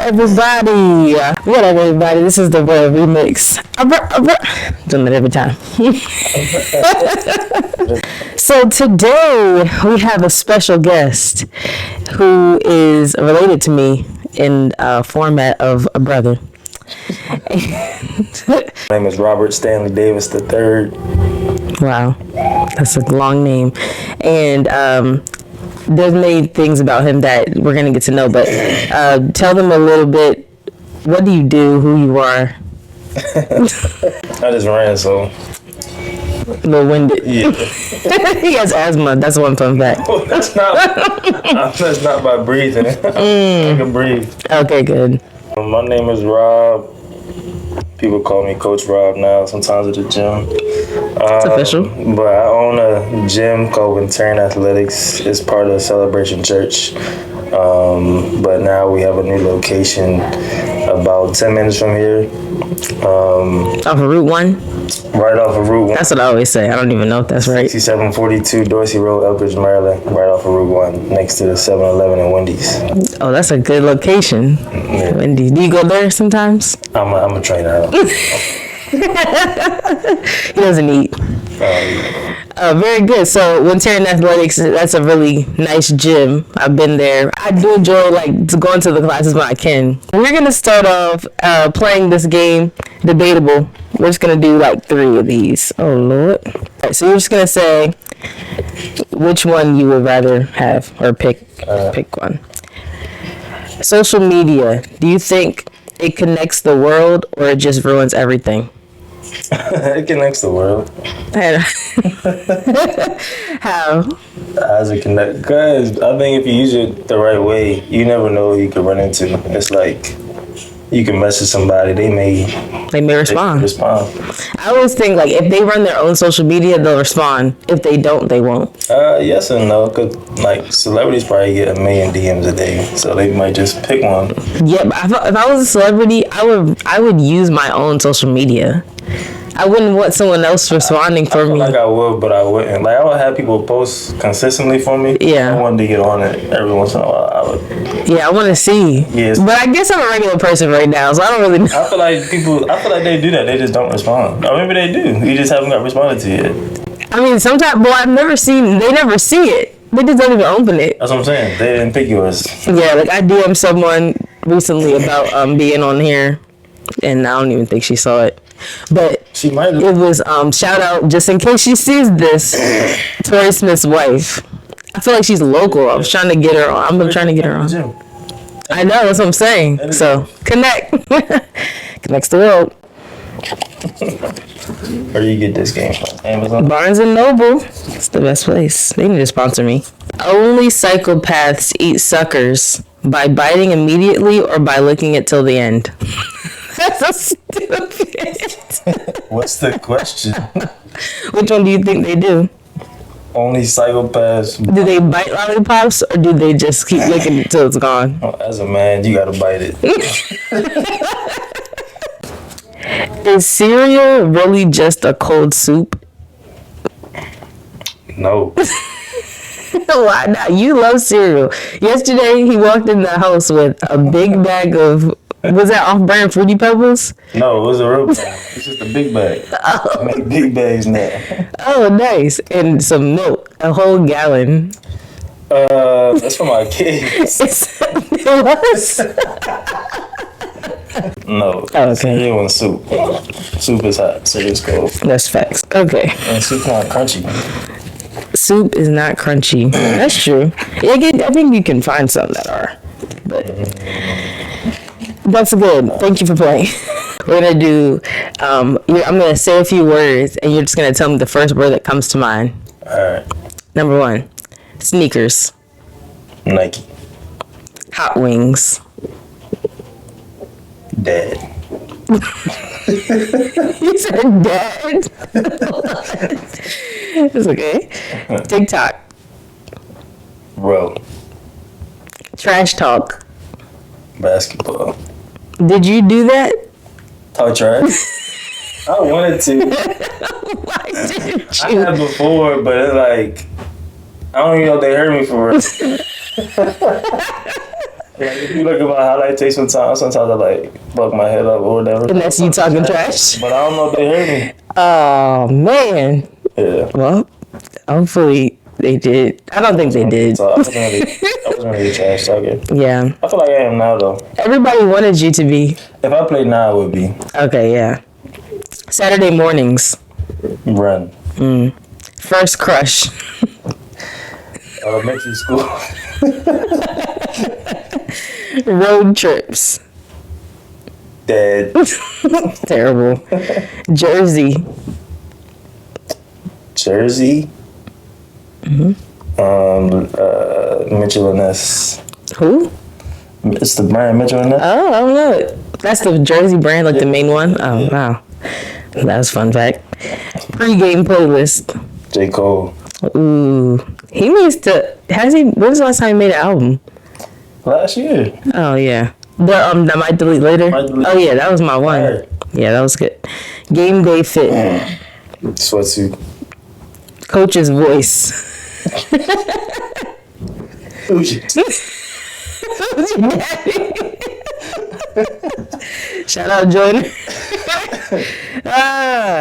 everybody? What up, everybody? This is the Rhoyal remix. Doing it every time. So today we have a special guest who is related to me in format of a brother. My name is Robert Stanley Davis III. Wow, that's a long name. And there's many things about him that we're going to get to know, but tell them a little bit, what do you do, who you are? I just ran, so. A little winded. Yeah. He has asthma, that's one fun fact. That's not by breathing. I can breathe. Okay, good. My name is Rob. People call me Coach Rob now, sometimes at the gym. It's official. But I own a gym called Winterian Athletics. It's part of Celebration Church. But now we have a new location about 10 minutes from here. Off of Route 1? Right off of Route 1. That's what I always say. I don't even know if that's right. 6742 Dorsey Road, Elkridge, Maryland. Right off of Route 1, next to the 7-Eleven and Wendy's. Oh, that's a good location. Yeah. Wendy's. Do you go there sometimes? I'm a trainer. He doesn't eat. Very good. So Winterian Athletics, that's a really nice gym. I've been there. I do enjoy going to the classes when I can. We're gonna start off playing this game, Debatable. We're just gonna do 3 of these. Oh Lord. All right, so you're just gonna say which one you would rather have or pick one. Social media. Do you think it connects the world or it just ruins everything? It connects the world. How? As it connect? Because I think if you use it the right way, you never know who you could run into. It's like you can message somebody, they may respond. I always think if they run their own social media, they'll respond. If they don't, they won't. Yes and no, because celebrities probably get 1 million DMs a day, so they might just pick one. Yeah, but if I was a celebrity, I would use my own social media. I wouldn't want someone else responding for me. I would, but I wouldn't. I would have people post consistently for me. Yeah. I wanted to get on it every once in a while. I would. Yeah, I want to see. Yes. But I guess I'm a regular person right now, so I don't really know. I feel like they do that. They just don't respond. Or maybe they do. You just haven't got responded to yet. I mean, sometimes, I've never seen. They never see it. They just don't even open it. That's what I'm saying. They didn't pick yours. Yeah, I DM'd someone recently about being on here, and I don't even think she saw it. But she might have. It was shout out, just in case she sees this, Tori Smith's wife. I feel like she's local. I was trying to get her on. I'm trying to get her on. I know, that's what I'm saying. So connect. Connects the world. Where do you get this game from? Amazon? Barnes and Noble. It's the best place. They need to sponsor me. Only psychopaths eat suckers by biting immediately or by licking it till the end. That's so stupid. What's the question? Which one do you think they do? Only psychopaths. Do they bite lollipops or do they just keep licking it till it's gone? As a man, you gotta bite it. Is cereal really just a cold soup? No. Why not? You love cereal. Yesterday, he walked in the house with a big bag of, was that off-brand Fruity Pebbles? No, it was a real bag. It's just a big bag. I make big bags now. Oh, nice. And some milk, a whole gallon. That's for my kids. It was? No. Oh, okay. Cereal and soup. Soup is hot. Cereal's cold. That's facts. Okay. And soup's not crunchy. Soup is not crunchy. That's true. I think you can find some that are. But that's good. Thank you for playing. We're going to do, I'm going to say a few words, and you're just going to tell me the first word that comes to mind. All right. Number 1, sneakers. Nike. Hot wings. Dad. You said dad? It's okay. TikTok. Bro. Trash talk. Basketball. Did you do that? Talk trash? I wanted to. Why didn't I you? had before, but it's I don't even know if they heard me for real. Like if you look at my highlight tape sometimes I like buck my head up or whatever. And that's you talking trash. But I don't know if they heard me. Oh man. Yeah. Well, hopefully they did. I don't think they did. So I wasn't really trash talking. Yeah. I feel like I am now though. Everybody wanted you to be. If I played now, I would be. Okay, yeah. Saturday mornings. Run. First crush. Elementary school. Road trips. Dead. Terrible. Jersey. Jersey. Mitchell and Ness. Who? It's the brand Mitchell and Ness. Oh, I don't know it. That's the Jersey brand, like the main one. Oh, wow. That was a fun fact. Pre-game playlist. J. Cole. Ooh. He needs to. When was the last time he made an album? Last year. Oh, yeah. That might delete later. Oh, yeah, that was my one. Right. Yeah, that was good. Game day fit. Sweatsuit. Coach's voice. Shout out Jordan.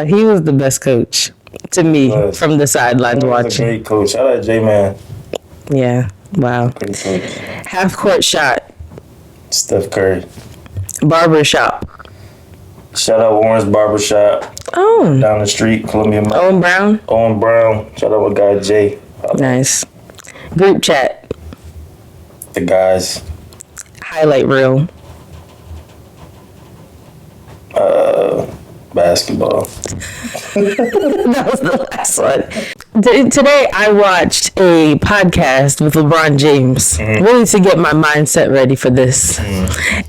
He was the best coach to me from the sidelines watching. A great coach. Shout out J-Man. Yeah. Wow. Great coach. Half court shot. Steph Curry. Barber shop. Shout out Warren's Barbershop. Oh. Down the street, Columbia Mall. Owen Brown. Owen Brown. Shout out my guy Jay. Nice. Group chat. The guys. Highlight reel. Basketball. That was the last one. Today I watched a podcast with LeBron James, really to get my mindset ready for this.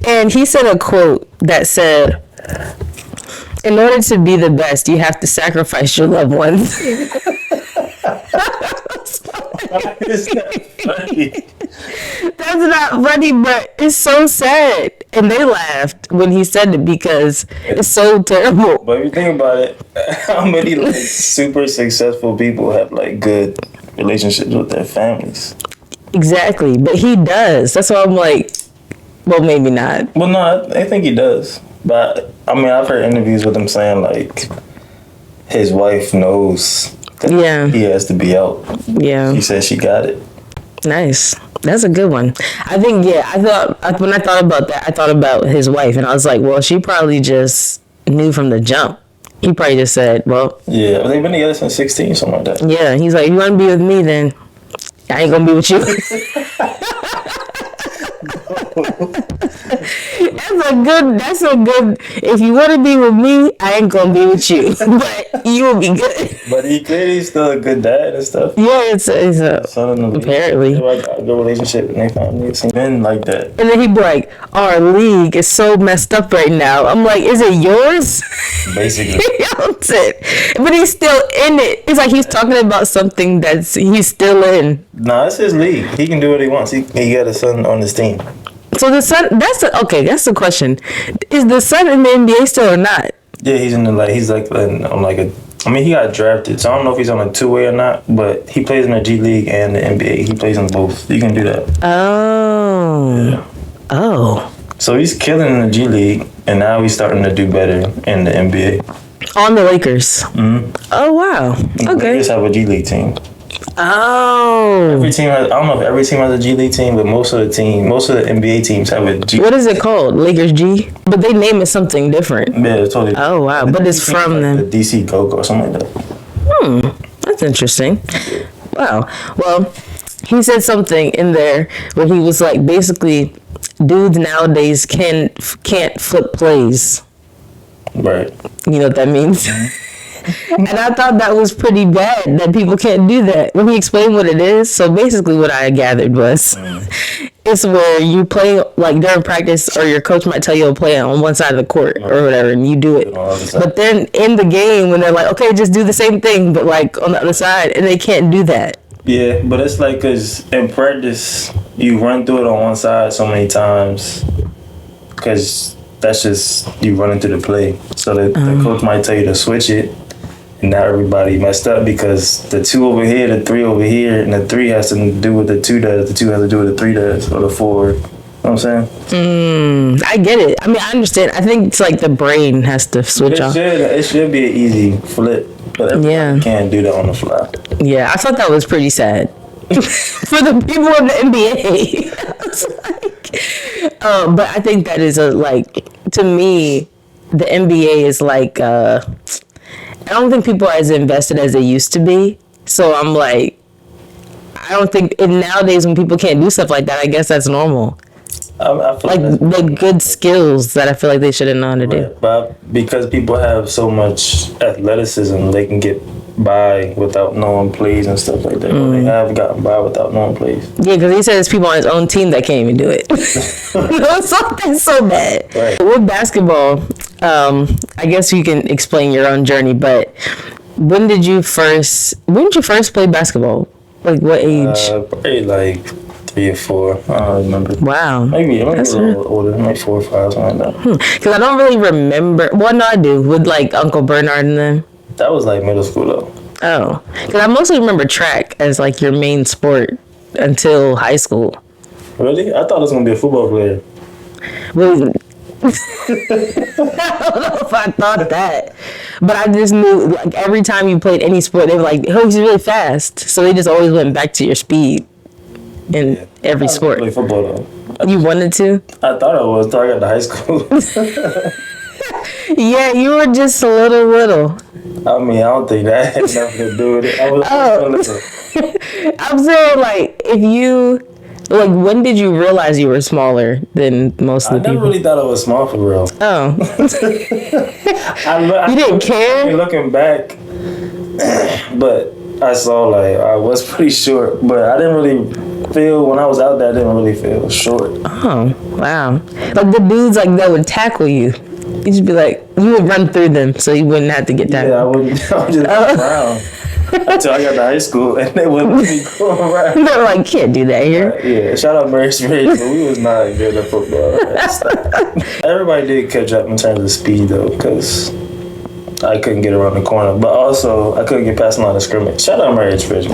And he said a quote that said, "In order to be the best, you have to sacrifice your loved ones." It's not funny. That's not funny, but it's so sad. And they laughed when he said it because it's so terrible. But if you think about it, how many like super successful people have like good relationships with their families? Exactly, but he does. That's why I'm like, well, maybe not. Well, no, I think he does. But I mean, I've heard interviews with him saying like his wife knows that he has to be out. Yeah. She said she got it. Nice. That's a good one. I think, when I thought about that, I thought about his wife, and I was like, well, she probably just knew from the jump. He probably just said, well. Yeah, they've been together since 16, something like that. Yeah, he's like, you want to be with me, then I ain't going to be with you. That's a good, if you want to be with me, I ain't going to be with you, but you will be good. But he clearly still a good dad and stuff. Yeah, it's a apparently. They like a good relationship and they family. It's been like that. And then he'd be like, our league is so messed up right now. I'm like, is it yours? Basically. He owns it. But he's still in it. It's like he's talking about something he's still in. Nah, it's his league. He can do what he wants. He got a son on his team. So the son, that's the question. Is the son in the NBA still or not? Yeah, he's on he got drafted, so I don't know if he's on a two-way or not, but he plays in the G League and the NBA. He plays in both. You can do that. Oh. Yeah. Oh. So he's killing in the G League, and now he's starting to do better in the NBA. On the Lakers? Mm-hmm. Oh, wow. Okay. The Lakers have a G League team. Oh. I don't know if every team has a G League team, but most of the NBA teams have a G. What is it called? Lakers G? But they name it something different. Yeah, it's totally. Oh, wow. But it's from them. The DC Go-Go or something like that. That's interesting. Wow. Well, he said something in there where he was like, basically, dudes nowadays can't flip plays. Right. You know what that means? And I thought that was pretty bad that people can't do that. When he explained what it is, so basically what I gathered was it's where you play like during practice, or your coach might tell you to play on one side of the court or whatever, and you do it. But then in the game, when they're like, okay, just do the same thing, but like on the other side, and they can't do that. Yeah, but it's like, because in practice, you run through it on one side so many times because that's just you running through the play. So the coach might tell you to switch it. And now everybody messed up because the 2 over here, the 3 over here, and the 3 has to do what the 2 does. The 2 has to do what the 3 does, or the 4. know what I'm saying? I get it. I mean, I understand. I think it's like the brain has to switch off. It should be an easy flip, but everybody can't do that on the fly. Yeah, I thought that was pretty sad for the people in the NBA. I was like, but I think that is to me, the NBA is like, I don't think people are as invested as they used to be. So I'm like, I don't think, and nowadays when people can't do stuff like that, I guess that's normal. I feel like the good skills that I feel like they should have known to do. But because people have so much athleticism, they can get by without knowing plays and stuff like that. They have gotten by without knowing plays. Yeah, because he said there's people on his own team that can't even do it. That's so bad. Right. With basketball, I guess you can explain your own journey, but when did you first play basketball? Like what age? Probably like 3 or 4. I don't remember. Wow. Maybe a little older, like 4 or 5, something like that. Because I don't really remember. Well, no, I do. With like Uncle Bernard and them. That was like middle school though. Oh. Because I mostly remember track as like your main sport until high school. Really? I thought I was going to be a football player. Well, I don't know if I thought that, but I just knew like every time you played any sport, they were like, "Oh, he's really fast," so they just always went back to your speed in every sport. I play football though. You wanted to? I thought I was until I got to high school. Yeah, you were just a little. I mean, I don't think that had nothing to do with it. I'm saying like if you. Like, when did you realize you were smaller than most of the people? I never really thought I was small for real. Oh. You didn't care? Looking back, but I saw, like, I was pretty short, but I didn't really feel, when I was out there, I didn't really feel short. Oh, wow. Like, the dudes, like, that would tackle you. You'd just be like, you would run through them so you wouldn't have to get tackled. Yeah, I would just run around. Until I got to high school, and they wouldn't let me go around. They're like, can't do that here. Yeah, shout out Mary Smith, but we was not good at football. Everybody did catch up in terms of speed, though, because I couldn't get around the corner. But also, I couldn't get past the line of scrimmage. Shout out Mary Smith.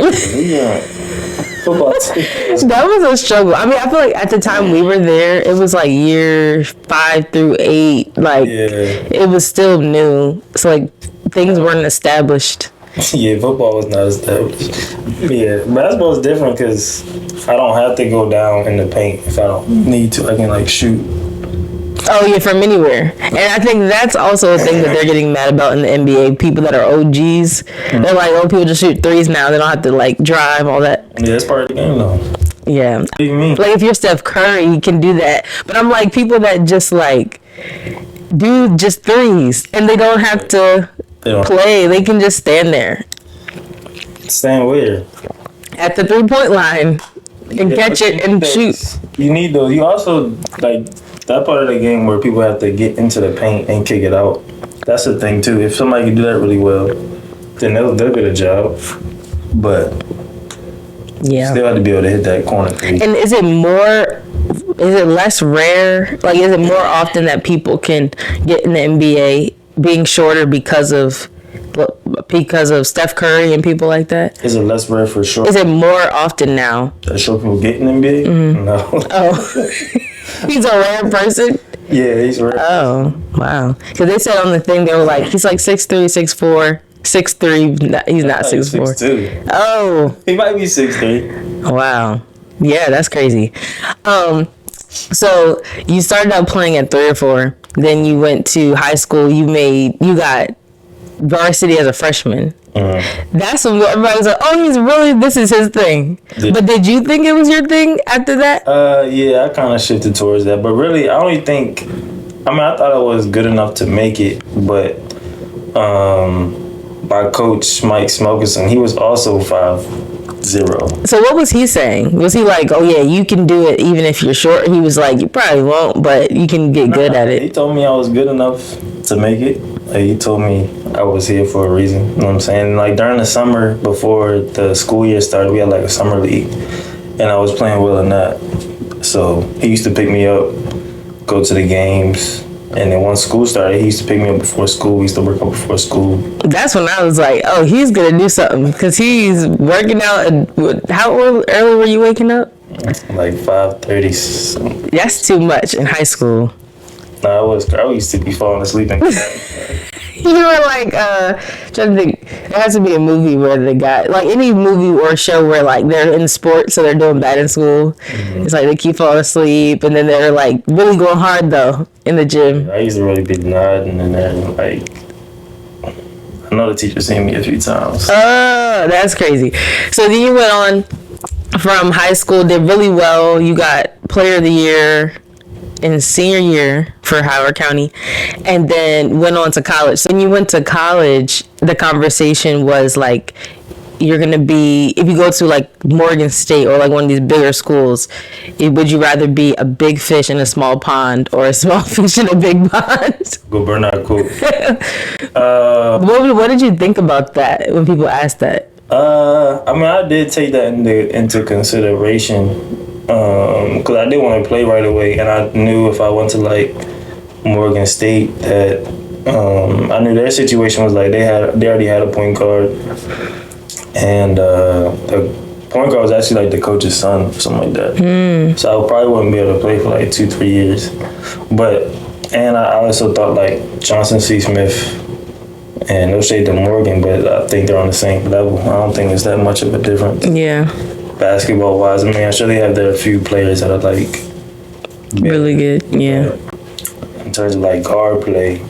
Football team. That was a struggle. I mean, I feel like at the time we were there, it was like year 5 through 8. Like, it was still new. So, like, things weren't established. Yeah, football was not established. Yeah, basketball is different because I don't have to go down in the paint if I don't need to. I can, like, shoot. Oh, yeah, from anywhere. And I think that's also a thing that they're getting mad about in the NBA. People that are OGs, they're like, oh, people just shoot threes now. They don't have to, like, drive, all that. Yeah, that's part of the game, though. Yeah. What do you mean? Like, if you're Steph Curry, you can do that. But I'm like, people that just, like, do just threes, and they don't have to play. They can just stand there. Stand where? At the 3-point line and catch it and shoot. You need those. You also, like, that part of the game where people have to get into the paint and kick it out. That's the thing, too. If somebody can do that really well, then they'll get a job. But still have to be able to hit that corner. And is it less rare? Like, is it more often that people can get in the NBA being shorter because of Steph Curry and people like that? Is it less rare for sure? Is it more often now? That short people get in the NBA? Mm-hmm. No. Oh. He's a rare person? Yeah, he's rare. Oh, wow. Because they said on the thing, they were like, he's like 6'3", 6'4", 6'3". He's not 6'4". 6'2". Oh. He might be 6'3". Wow. Yeah, that's crazy. So you started out playing at 3 or 4. Then you went to high school. You got varsity as a freshman. That's when everybody was like, "Oh, this is his thing." Yeah. But did you think it was your thing after that? Yeah, I kind of shifted towards that. But really, I only think, I thought I was good enough to make it. But my coach, Mike Smokerson, he was also 5'0". So what was he saying? Was he like, "Oh yeah, you can do it even if you're short"? He was like, "You probably won't, but you can get good at it." He told me I was good enough to make it. Like, he told me I was here for a reason. You know what I'm saying? Like, during the summer before the school year started, we had like a summer league, and I was playing well in that. So he used to pick me up, go to the games. And then once school started, he used to pick me up before school. We used to work out before school. That's when I was like, oh, he's going to do something. Because he's working out. And how early were you waking up? Like 5:30. That's too much in high school. Nah, I used to be falling asleep in class. You were like, trying to think, there has to be a movie where the guy, like any movie or show where like they're in sports, so they're doing bad in school. Mm-hmm. It's like they keep falling asleep, and then they're like really going hard though in the gym. I used to really be nodding and then like, I know the teacher seen me a few times. Oh, that's crazy. So then you went on from high school, did really well. You got Player of the Year in senior year for Howard County, and then went on to college. So when you went to college, the conversation was like, you're gonna be, if you go to like Morgan State or like one of these bigger schools, would you rather be a big fish in a small pond or a small fish in a big pond? Go burn out cool. What did you think about that when people asked that? I mean, I did take that into consideration. Because I didn't want to play right away, and I knew if I went to like Morgan State that I knew their situation was like they already had a point guard, and the point guard was actually like the coach's son or something like that. So I probably wouldn't be able to play for like 2-3 years. And I also thought like Johnson C. Smith and no shade to Morgan, but I think they're on the same level. I don't think it's that much of a difference. Yeah. Basketball wise, I mean, I'm sure they have their few players that are like really good. Yeah. In terms of like guard play,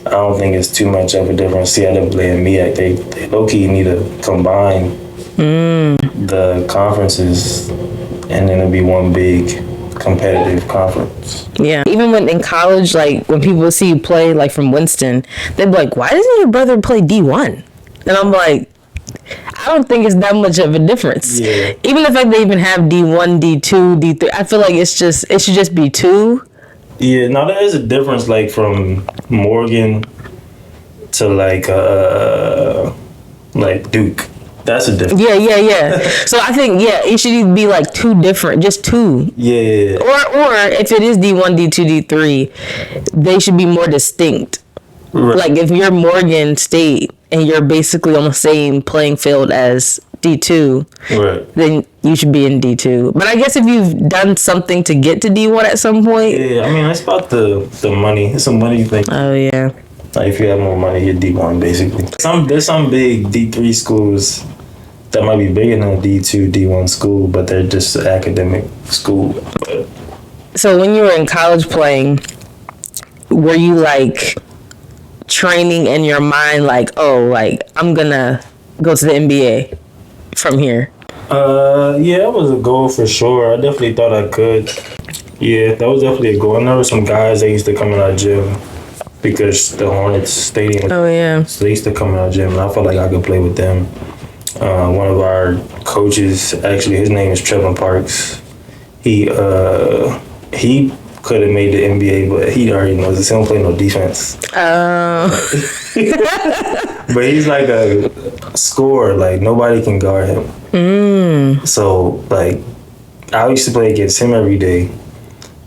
I don't think it's too much of a difference. CIAA and MEAC, they low key need to combine the conferences, and then it'll be one big competitive conference. Yeah. Even when in college, like when people see you play like from Winston, they'd be like, "Why doesn't your brother play D1?" And I'm like, I don't think it's that much of a difference. Yeah. Even the fact they even have D1, D2, D3, I feel like it should just be 2. Yeah, no, there is a difference like from Morgan to like Duke. That's a difference. Yeah. So I think it should be like 2 different, just 2. Yeah. Or if it is D1, D2, D3, they should be more distinct. Right. Like if you're Morgan State and you're basically on the same playing field as D2, right, then you should be in D2. But I guess if you've done something to get to D1 at some point. Yeah, I mean, it's about the money. It's a money thing. Oh, yeah. Like if you have more money, you're D1 basically. There's some big D3 schools that might be bigger than a D2, D1 school, but they're just an academic school. But. So when you were in college playing, were you like training in your mind like, oh, like I'm gonna go to the NBA from here? Yeah, that was a goal for sure. I definitely thought I could. Yeah, that was definitely a goal. I know there were some guys that used to come in our gym because the Hornets stadium. Oh yeah. So they used to come in our gym, and I felt like I could play with them. One of our coaches, actually, his name is Trevor Parks. He could have made the NBA, but he already knows this. He don't play no defense. Oh. But he's like a scorer. Like, nobody can guard him. So, like, I used to play against him every day.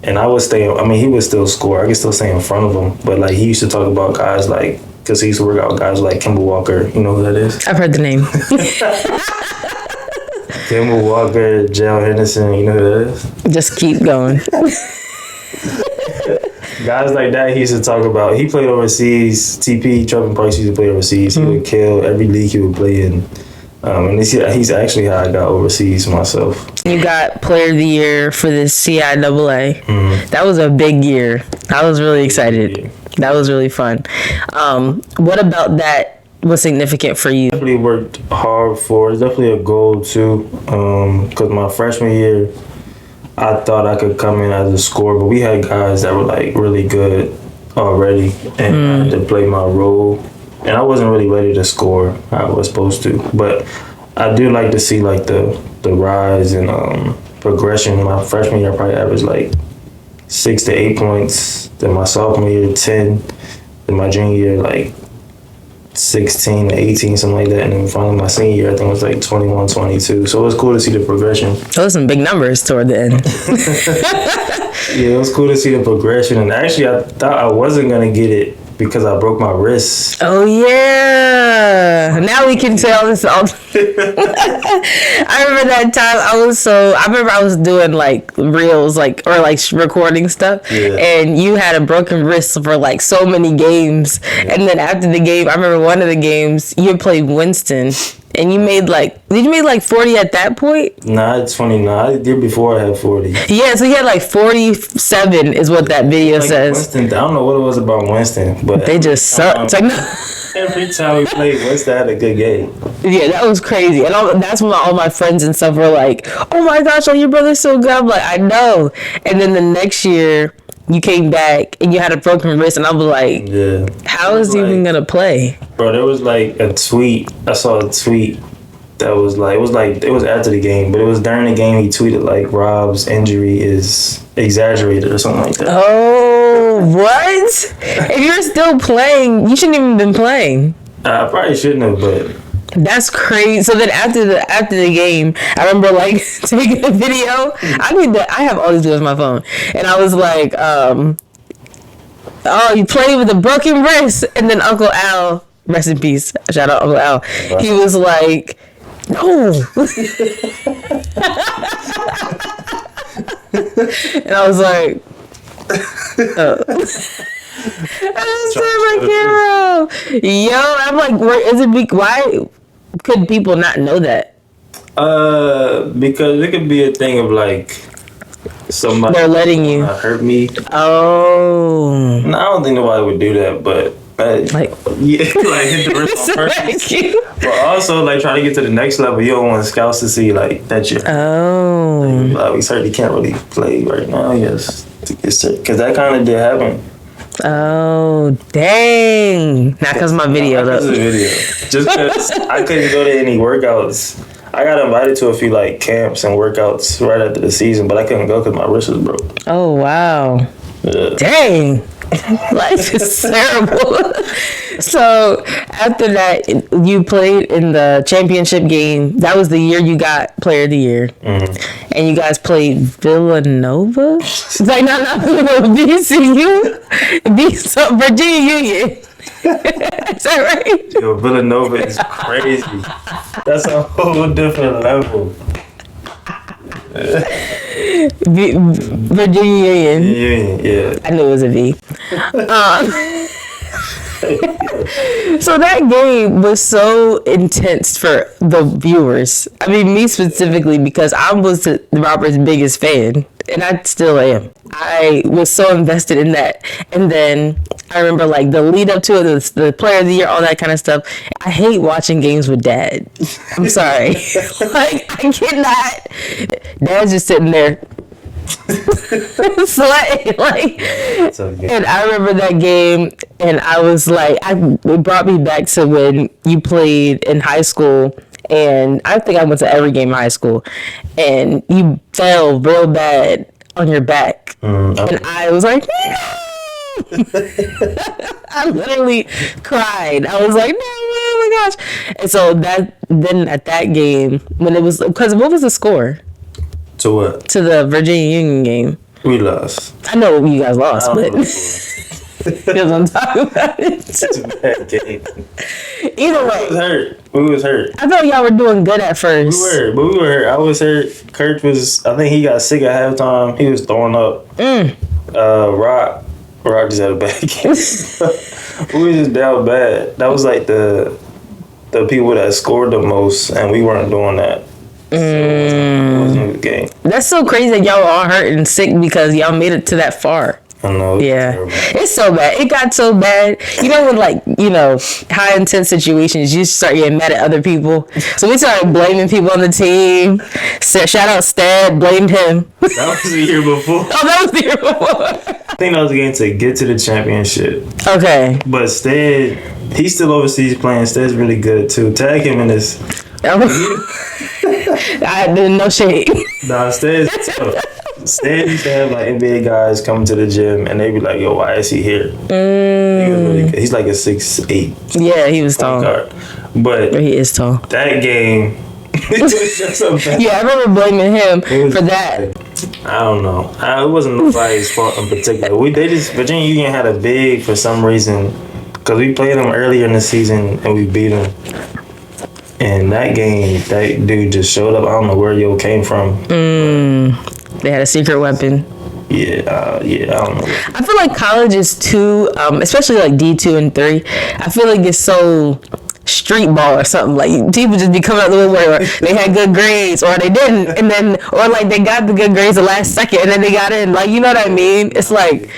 And I would stay, I mean, he would still score. I could still stay in front of him. But, like, he used to talk about guys like, because he used to work out guys like Kemba Walker. You know who that is? I've heard the name. Kemba Walker, Jalen Henderson. You know who that is? Just keep going. Guys like that he used to talk about. He played overseas. TP, Trevor Parks used to play overseas. He would kill every league he would play in. And he's actually how I got overseas myself. You got Player of the Year for the CIAA. That was a big year. I was really excited. Yeah. That was really fun. What about that was significant for you? Definitely worked hard for. It's definitely a goal too. Because my freshman year, I thought I could come in as a scorer, but we had guys that were like really good already, and I had to play my role. And I wasn't really ready to score how I was supposed to, but I do like to see like the rise and progression. My freshman year, I probably averaged like 6 to 8 points. Then my sophomore year, 10. Then my junior year, like 16 to 18, something like that. And then finally my senior year, I think it was like 21, 22. So it was cool to see the progression. Those are some big numbers toward the end. Yeah, it was cool to see the progression. And actually, I thought I wasn't going to get it because I broke my wrist. Oh yeah. Now we can tell this all. I remember that time I remember I was doing like reels or recording stuff, and you had a broken wrist for like so many games, and then after the game, I remember one of the games you played Winston. And you made did you make like 40 at that point? Nah, it's 29. I did before I had 40. Yeah, so he had like 47 is what that video says. Winston, I don't know what it was about Winston, but they just sucked. Every time we played, Winston had a good game. Yeah, that was crazy. And that's when all my friends and stuff were like, oh my gosh, your brother's so good. I'm like, I know. And then the next year, you came back and you had a broken wrist, and I was like, how is he even gonna play? Bro, there was like a tweet. I saw a tweet that was like, it was after the game, but it was during the game. He tweeted like, Rob's injury is exaggerated or something like that. Oh, what? If you're still playing, you shouldn't even been playing. I probably shouldn't have, but that's crazy. So then after the game, I remember like taking a video. I have all these videos on my phone, and I was like, oh, you played with a broken wrist, and then Uncle Al, rest in peace, shout out Uncle Al. He was like, no. And I was like, oh. I was like, yo, I'm like, why could people not know that? Because it could be a thing of like somebody they're letting you hurt me. Oh, no, I don't think nobody would do that, but like hit the wrist on purpose. But also like trying to get to the next level, you don't want scouts to see like that you're we certainly can't really play right now. Yes, because that kind of did happen. Oh dang! Not because my video though. Just because I couldn't go to any workouts. I got invited to a few like camps and workouts right after the season, but I couldn't go because my wrist was broke. Oh wow! Yeah. Dang! Life is terrible. So after that, you played in the championship game. That was the year you got Player of the Year, and you guys played Villanova. It's like not Villanova, VCU, Virginia Union. Is that right? Yo, Villanova is crazy. That's a whole different level. Virginia Union. Yeah. I knew it was a V. So that game was so intense for the viewers. I mean, me specifically, because I was Robert's biggest fan, and I still am. I was so invested in that. And then I remember like the lead up to it, the Player of the Year, all that kind of stuff. I hate watching games with Dad. I'm sorry. Like, I cannot. Dad's just sitting there. Sweating, and I remember that game, and I was like, it brought me back to when you played in high school, and I think I went to every game in high school, and you fell real bad on your back, and I was like, no! I literally cried. I was like, no, oh my gosh! And so then at that game, when it was, because what was the score? To what? To the Virginia Union game. We lost. I know you guys lost, but because I'm talking about it. It's a bad game. Either way, we was hurt. I thought y'all were doing good at first. We were hurt. I was hurt. Kurt was. I think he got sick at halftime. He was throwing up. Rock just had a bad game. We was just down bad. That was like the people that scored the most, and we weren't doing that. So it wasn't a good game. That's so crazy that y'all were all hurt and sick because y'all made it to that far. I know. Yeah. It's so bad. It got so bad. You know, when high intense situations, you start getting mad at other people. So we started blaming people on the team. Shout out Stead, blamed him. That was the year before. Oh, that was the year before. I think that was the game to get to the championship. Okay. But Stead, he's still overseas playing. Stead's really good too. Tag him in this. I didn't know shade. Nah, Stead used to have like NBA guys come to the gym and they be like, yo, why is he here? He was really good. He's like a 6'8". Yeah, he was tall. But he is tall. That game, it was just so bad. Yeah, I remember blaming him for that. I don't know. It wasn't nobody's fault in particular. Virginia Union had a big for some reason because we played them earlier in the season and we beat them. And that game, that dude just showed up. I don't know where Yo came from. They had a secret weapon. Yeah, I don't know. I feel like college is too, especially like D2 and 3. I feel like it's so street ball or something. Like people just be coming out the woodwork. Or they had good grades or they didn't, and then or like they got the good grades the last second and then they got in. Like you know what I mean? It's like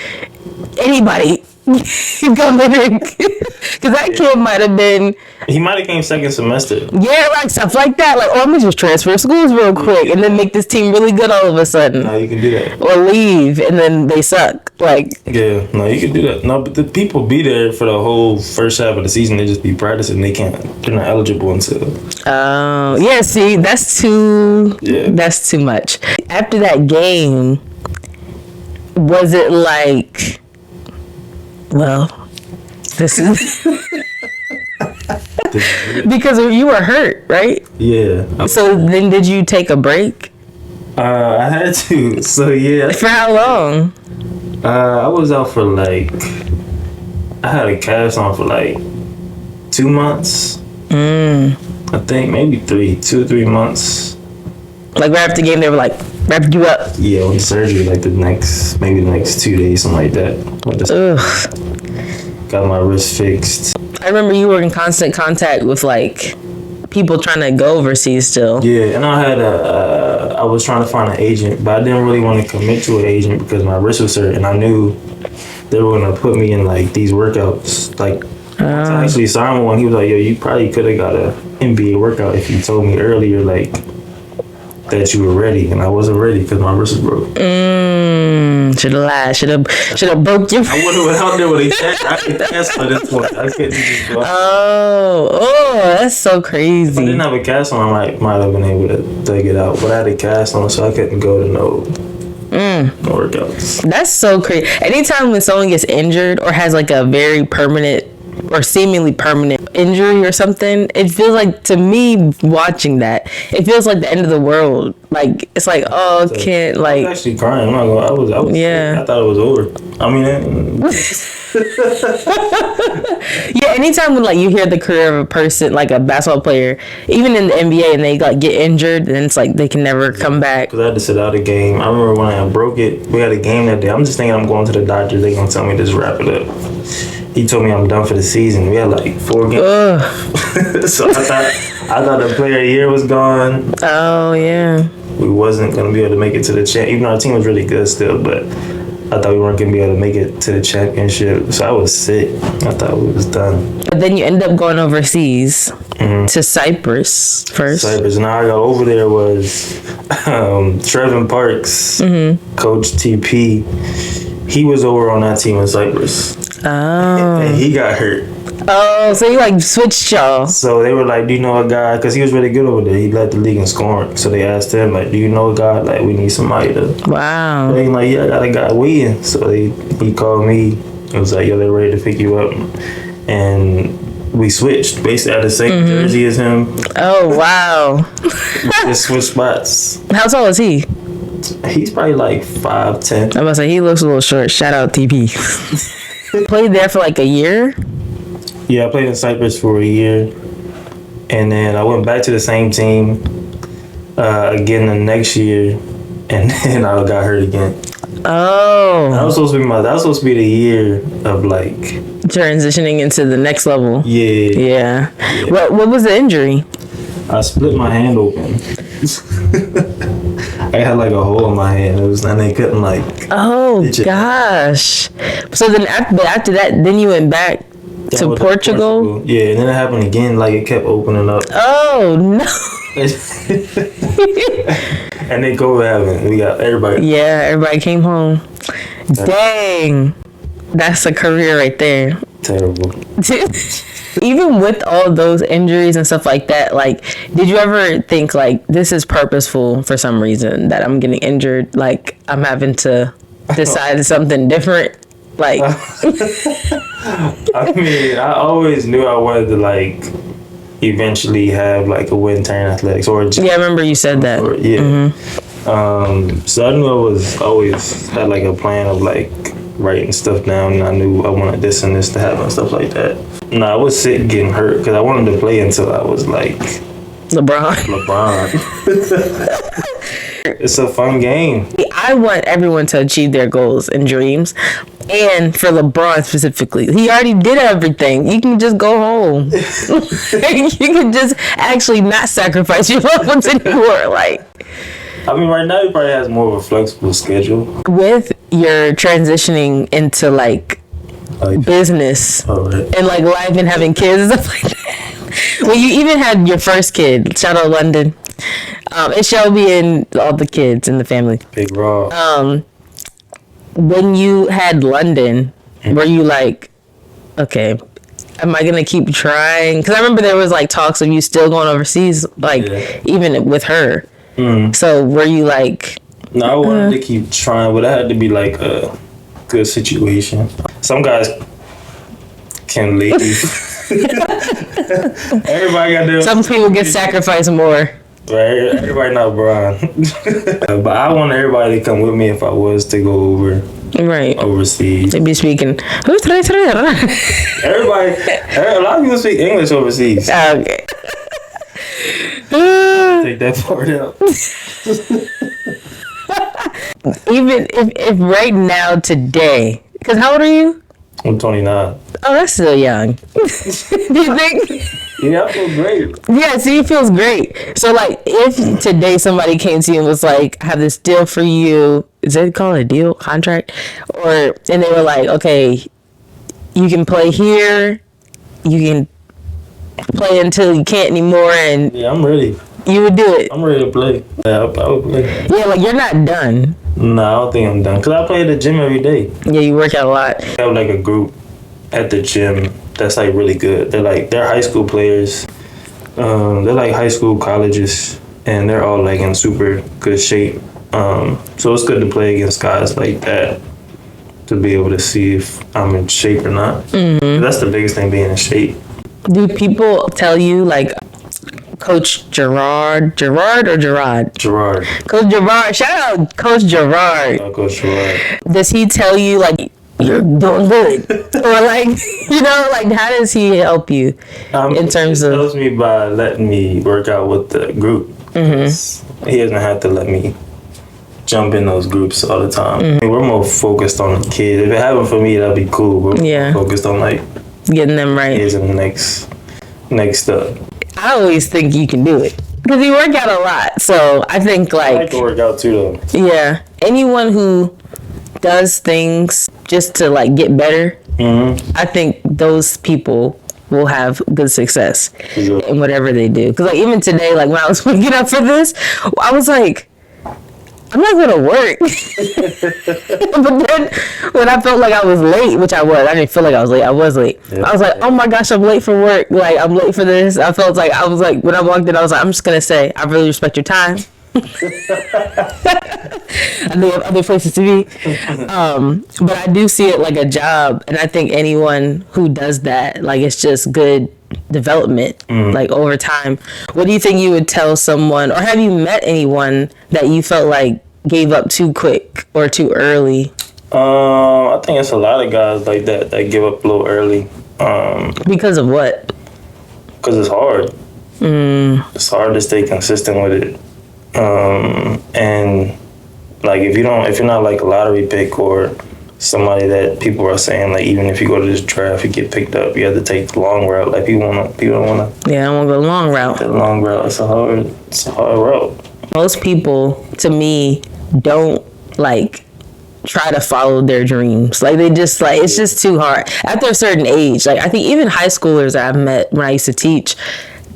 anybody come in because that kid might have been. He might have came second semester. Yeah, like stuff like that. Like, oh, let me just transfer schools real quick and then make this team really good all of a sudden. No, you can do that. Or leave and then they suck. Like, yeah, no, you can do that. No, but the people be there for the whole first half of the season. They just be practicing. They're not eligible until. Oh, yeah. See, that's too. Yeah. That's too much. After that game, was it like? Well, this is. Because you were hurt, right? Yeah. So then did you take a break? I had to. So yeah. For how long? I was out for like, I had a cast on for like 2 months. I think maybe 2 or 3 months. Like right after the game, they were like wrapped you up. Yeah, on surgery like the next 2 days, something like that. Got my wrist fixed. I remember you were in constant contact with like people trying to go overseas still. Yeah, and I was trying to find an agent, but I didn't really want to commit to an agent because my wrist was hurt, and I knew they were gonna put me in like these workouts. Like I actually signed one. He was like, "Yo, you probably could have got a NBA workout if you told me earlier, like that you were ready," and I wasn't ready because my wrist was broke. Should have lied. Should have broke your. I would have went out there with a cast. I could cast on this point. I couldn't just go. Oh, that's so crazy. If I didn't have a cast on, I might have been able to take it out. But I had a cast on, so I couldn't go to no workouts. That's so crazy. Anytime when someone gets injured or has like a very permanent or seemingly permanent injury or something, it feels like, to me, watching that, it feels like the end of the world. Like it's like, oh, can't like. I was actually crying. I'm not gonna. I was. Yeah. I thought it was over. I mean. Yeah. Anytime when like you hear the career of a person, like a basketball player, even in the NBA, and they like get injured, then it's like they can never come back. Because I had to sit out a game. I remember when I broke it. We had a game that day. I'm just thinking I'm going to the doctor. They're gonna tell me to just wrap it up. He told me I'm done for the season. We had like 4 games. So I thought the player of the year was gone. Oh yeah. We wasn't gonna be able to make it to the even though our team was really good still, but I thought we weren't gonna be able to make it to the championship. So I was sick. I thought we was done. But then you ended up going overseas to Cyprus first. Cyprus. And how I got over there was Trevin Parks, Coach TP. He was over on that team in Cyprus. Oh. And he got hurt. Oh, so he like switched y'all. So they were like, "Do you know a guy?" Because he was really good over there. He led the league in scoring. So they asked him, like, "Do you know a guy? Like, we need somebody to." Wow. So he like, "Yeah, I got a guy waiting." So he called me. It was like, "Yo, they're ready to pick you up," and we switched. Basically, I had the same jersey as him. Oh wow. We just switched spots. How tall is he? He's probably like 5'10". I was about to say he looks a little short. Shout out TP. Played there for like a year. Yeah, I played in Cyprus for a year, and then I went back to the same team again the next year, and then I got hurt again. Oh, that was supposed to be the year of like transitioning into the next level. Yeah. What was the injury? I split my hand open. I had like a hole in my hand. And they couldn't like. Oh gosh! So then after that, then you went back to Portugal? Yeah, and then it happened again. Like it kept opening up. Oh no! And then COVID happened. We got everybody. Yeah, everybody came home. Dang, that's a career right there. Terrible. Even with all those injuries and stuff like that, like, did you ever think like this is purposeful for some reason that I'm getting injured? Like I'm having to decide something different. Like, I mean, I always knew I wanted to like eventually have like a winter in athletics or. Yeah, I remember you said that. So I knew I was always had like a plan of like writing stuff down, and I knew I wanted this and this to happen and stuff like that. No, I was sick getting hurt because I wanted to play until I was like LeBron. It's a fun game. I want everyone to achieve their goals and dreams. And for LeBron specifically, he already did everything. You can just go home. You can just actually not sacrifice your loved ones anymore. Like, I mean, right now he probably has more of a flexible schedule. with your transitioning into like business and like life and having kids and stuff like that. When you even had your first kid, shout out London, and Shelby and all the kids in the family. Big Raw. When you had London, were you like, okay, am I gonna keep trying? Because I remember there was like talks of you still going overseas, like even with her. So were you like? No, I wanted to keep trying, but it had to be like a good situation. Some guys can leave. Everybody got their. Some people get sacrificed more. Right, everybody not Brian. But I want everybody to come with me if I was to go over overseas. They be speaking. Everybody, a lot of people speak English overseas. Okay. Take that part out. Even if right now today, because how old are you? I'm 29. Oh, that's still young. Do you think? Yeah, I feel great. Yeah, see, it feels great. So, like, if today somebody came to you and was like, I have this deal for you, is that called a deal? Contract? And they were like, okay, you can play here, you can play until you can't anymore, and yeah, I'm ready. You would do it. I'm ready to play. Yeah, I would play. Yeah, like you're not done. No, I don't think I'm done. Because I play at the gym every day. Yeah, you work out a lot. I have like a group at the gym that's like really good. They're high school players. They're like high school colleges. And they're all like in super good shape. So it's good to play against guys like that. To be able to see if I'm in shape or not. Mm-hmm. That's the biggest thing, being in shape. Do people tell you like Coach Gerard or Gerard? Gerard. Coach Gerard. Shout out Coach Gerard. Coach Gerard. Does he tell you like you're doing good, or like like how does he help you in terms of? He helps me by letting me work out with the group. Mm-hmm. He doesn't have to let me jump in those groups all the time. Mm-hmm. We're more focused on the kids. If it happened for me, that'd be cool. We're more focused on like getting them right. Kids in the next step. I always think you can do it because you work out a lot. So I think I like to work out too, though. Yeah, anyone who does things just to like get better, I think those people will have good success in whatever they do. Because like even today, like when I was waking up for this, I was like, I'm not gonna work. But then when I felt like I was late, which I didn't feel like I was late. I was late. Yeah. I was like, oh my gosh, I'm late for work. Like I'm late for this. I was like when I walked in, I was like, I'm just gonna say, I really respect your time. I know have other places to be. But I do see it like a job, and I think anyone who does that, like it's just good development, like over time. What do you think you would tell someone, or have you met anyone that you felt like gave up too quick or too early? I think it's a lot of guys like that give up a little early. Because of what? Because it's hard. It's hard to stay consistent with it. And like if you're not like a lottery pick or somebody that people are saying like even if you go to this draft you get picked up, you have to take the long route. Like people don't want to. Yeah, I want to go the long route. The long route. It's a hard route. Most people, to me, don't like try to follow their dreams. Like they just like it's just too hard after a certain age. Like I think even high schoolers that I've met when I used to teach,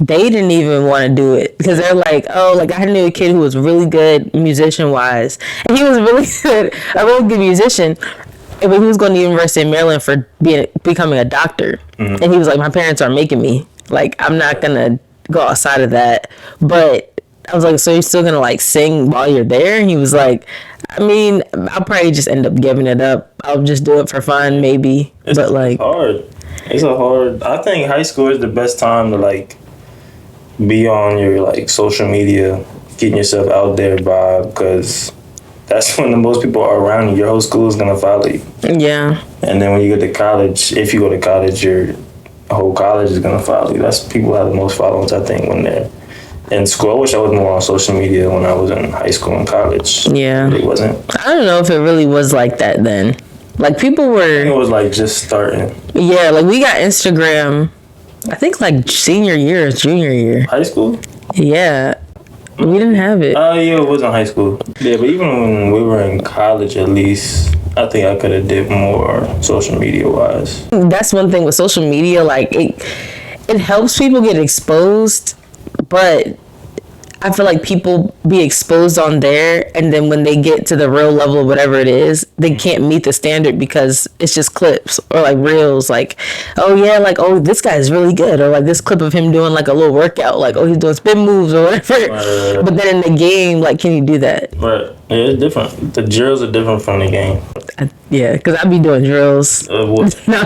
they didn't even want to do it because they're like, oh, like I knew a kid who was really good musician wise, and he was a really good musician, but he was going to the University of Maryland for becoming a doctor, and he was like, my parents are making me, like I'm not gonna go outside of that. But I was like, so you're still gonna like sing while you're there? And he was like, I mean, I'll probably just end up giving it up. I'll just do it for fun, maybe. It's hard. It's hard. I think high school is the best time to like be on your like social media getting yourself out there vibe, because that's when the most people are around you. Your whole school is gonna follow you. Yeah. And then when you go to college, if you go to college, your whole college is gonna follow you. That's people have the most followers, I think, when they're in school. I wish I was more on social media when I was in high school and college. Yeah. It really wasn't. I don't know if it really was like that then. Like people were. It was like just starting. Yeah, like we got Instagram. I think like senior year or junior year. High school? Yeah. We didn't have it. Oh, yeah, it was in high school. Yeah, but even when we were in college, at least, I think I could have did more social media wise. That's one thing with social media. Like it helps people get exposed, but I feel like people be exposed on there, and then when they get to the real level of whatever it is, they can't meet the standard because it's just clips or like reels. Like, oh yeah, like, oh, this guy is really good, or like this clip of him doing like a little workout, like, oh, he's doing spin moves or whatever. But then in the game, like, can you do that? Right. Yeah, it's different. The drills are different from the game. Yeah, because I be doing drills. What? No.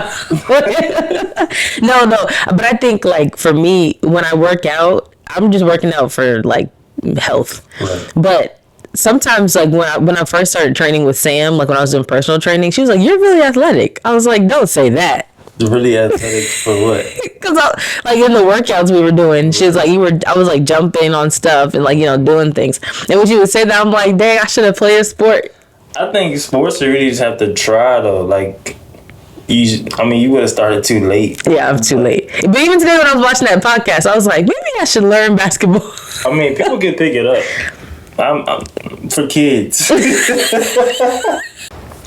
But I think like for me, when I work out, I'm just working out for like health. Right. But sometimes like when I first started training with Sam, like when I was doing personal training, she was like, "You're really athletic." I was like, "Don't say that." Really athletic for what? Because like in the workouts we were doing, she was like, I was like jumping on stuff and like, you know, doing things. And when she would say that, I'm like, dang, I should have played a sport. I think sports you really just have to try though. Like, you would have started too late. Yeah, I'm too late. But even today when I was watching that podcast, I was like, maybe I should learn basketball. I mean, people can pick it up. I'm for kids.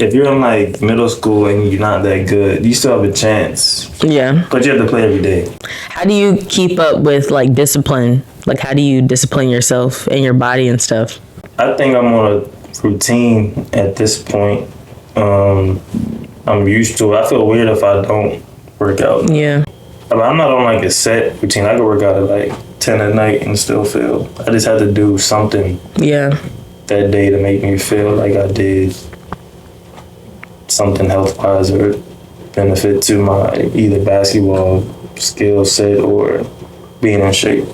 If you're in like middle school and you're not that good, you still have a chance. Yeah. But you have to play every day. How do you keep up with like discipline? Like how do you discipline yourself and your body and stuff? I think I'm on a routine at this point. I'm used to it. I feel weird if I don't work out. Yeah. But I'm not on like a set routine. I can work out at like 10 at night and still feel. I just had to do something Yeah. that day to make me feel like I did something health-wise or benefit to my either basketball skill set or being in shape.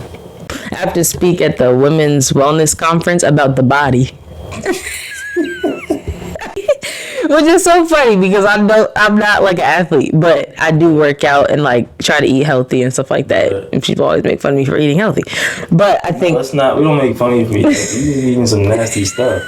I have to speak at the women's wellness conference about the body. Which is so funny because I'm not like an athlete, but I do work out and like try to eat healthy and stuff like that. And people always make fun of me for eating healthy. But I think we don't make fun of you for eating some nasty stuff.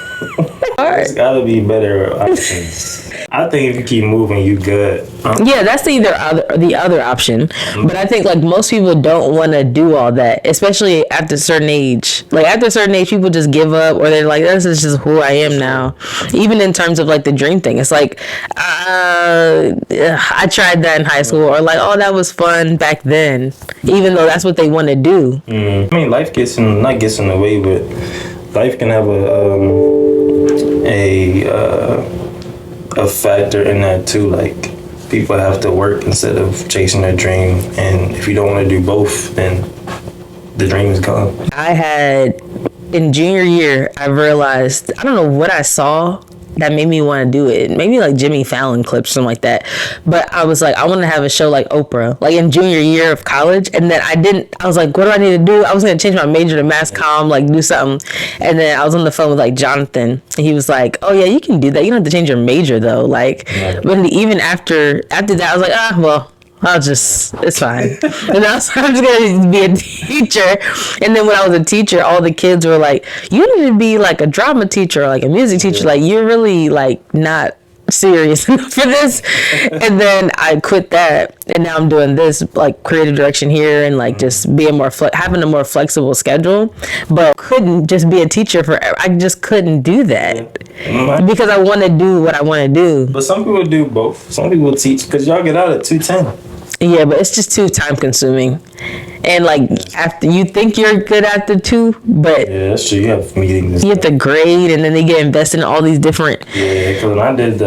There's gotta be better options. I think if you keep moving, you good. Yeah, that's the other option. But I think like most people don't want to do all that, especially after a certain age. Like after a certain age, people just give up, or they're like, "This is just who I am now." Even in terms of like the dream thing, it's like, I tried that in high school, or like, "Oh, that was fun back then," even though that's what they want to do. I mean, life not gets in the way, but life can have a factor in that too. Like people have to work instead of chasing their dream, and if you don't want to do both, then the dream is gone. I had in junior year, I realized I don't know what I saw that made me want to do it. Maybe like Jimmy Fallon clips, something like that. But I was like, I want to have a show like Oprah, like in junior year of college. And then I was like, what do I need to do? I was going to change my major to mass comm, like do something. And then I was on the phone with like Jonathan, and he was like, oh yeah, you can do that. You don't have to change your major though. Like, but even after that, I was like, well, it's fine. And I was just going to be a teacher. And then when I was a teacher, all the kids were like, you need to be like a drama teacher or like a music teacher. Like, you're really like not serious enough for this. And then I quit that. And now I'm doing this like creative direction here and like just being more, having a more flexible schedule. But couldn't just be a teacher forever. I just couldn't do that. Because I want to do what I want to do. But some people do both. Some people teach because y'all get out at 2:10. Yeah, but it's just too time consuming. And like after you think you're good after 2, but yeah, that's true. You have meetings. You have to grade, and then they get invested in all these different. Yeah, because when I did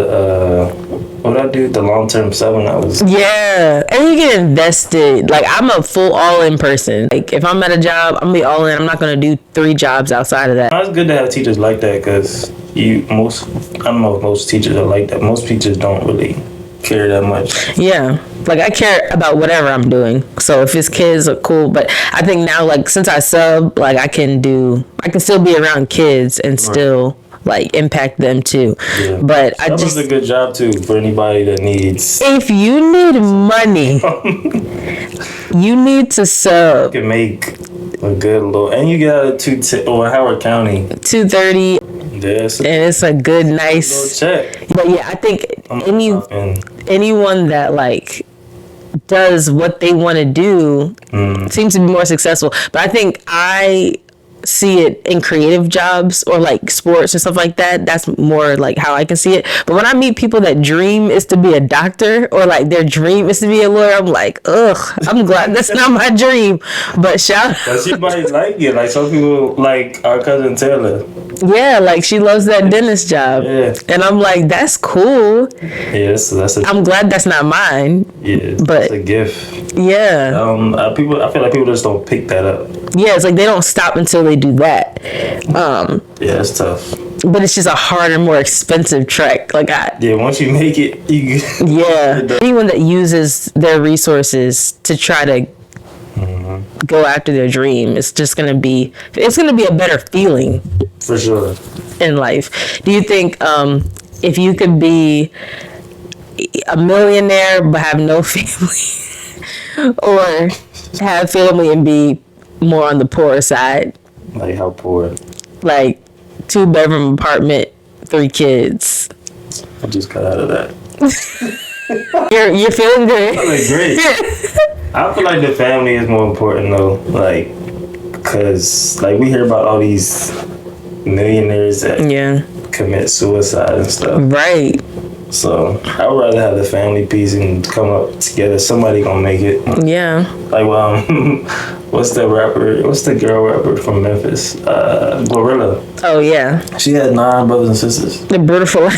the long-term 7, I was. Yeah, and you get invested. Like I'm a full all-in person. Like if I'm at a job, I'm gonna be all in. I'm not gonna do 3 jobs outside of that. It's good to have teachers like that because I don't know if most teachers are like that. Most teachers don't really care that much. Yeah. Like, I care about whatever I'm doing. So if it's kids are cool, but I think now, like, since I sub, like, I can still be around kids and still like impact them too. Yeah. But That was a good job too for anybody that needs. if you need money, you need to You sub can make a good little, and you got a 210 or Howard County. 230, Yes. and it's a good nice. Check. But yeah, I think And anyone that like does what they want to do seems to be more successful. But I think I see it in creative jobs or like sports or stuff like that. That's more like how I can see it. But when I meet people that dream is to be a doctor or like their dream is to be a lawyer, I'm like, ugh, I'm glad that's not my dream. But shout but she might like it. Like some people, like our cousin Taylor. yeah, like she loves that dentist job. Yeah. And I'm like, that's cool. Yes, that's a I'm glad that's not mine. But it's a gift. yeah. I feel like people just don't pick that up. Yeah, it's like they don't stop until they do that. Yeah, it's tough. But it's just a harder, more expensive trek. Like Once you make it, you anyone that uses their resources to try to go after their dream, it's gonna be a better feeling for sure. in life. Do you think if you could be a millionaire but have no family, or have family and be more on the poorer side? Like how poor? Like 2-bedroom apartment, 3 kids. I just got out of that. You're feeling good. I feel great. I feel like the family is more important though, like, cause like we hear about all these millionaires that commit suicide and stuff. Right. So I would rather have the family piece and come up together. Somebody gonna make it. Yeah. Like what's the girl rapper from Memphis? Glorilla. Oh yeah. She had 9 brothers and sisters. The beautiful.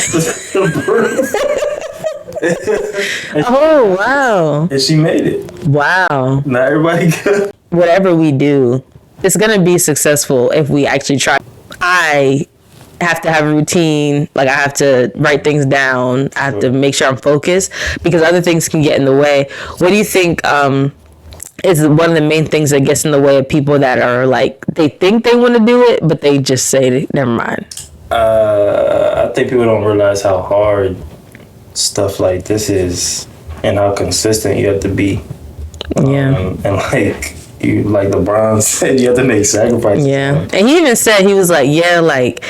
Oh wow. And she made it. Wow. Not everybody good. Whatever we do, it's gonna be successful if we actually try. I have to have a routine. Like I have to write things down. I have to make sure I'm focused because other things can get in the way. What do you think is one of the main things that gets in the way of people that are like, they think they want to do it, but they just say, never mind? I think people don't realize how hard stuff like this is and how consistent you have to be. Yeah. And like LeBron said, you have to make sacrifices. Yeah. And he even said, he was like, yeah, like,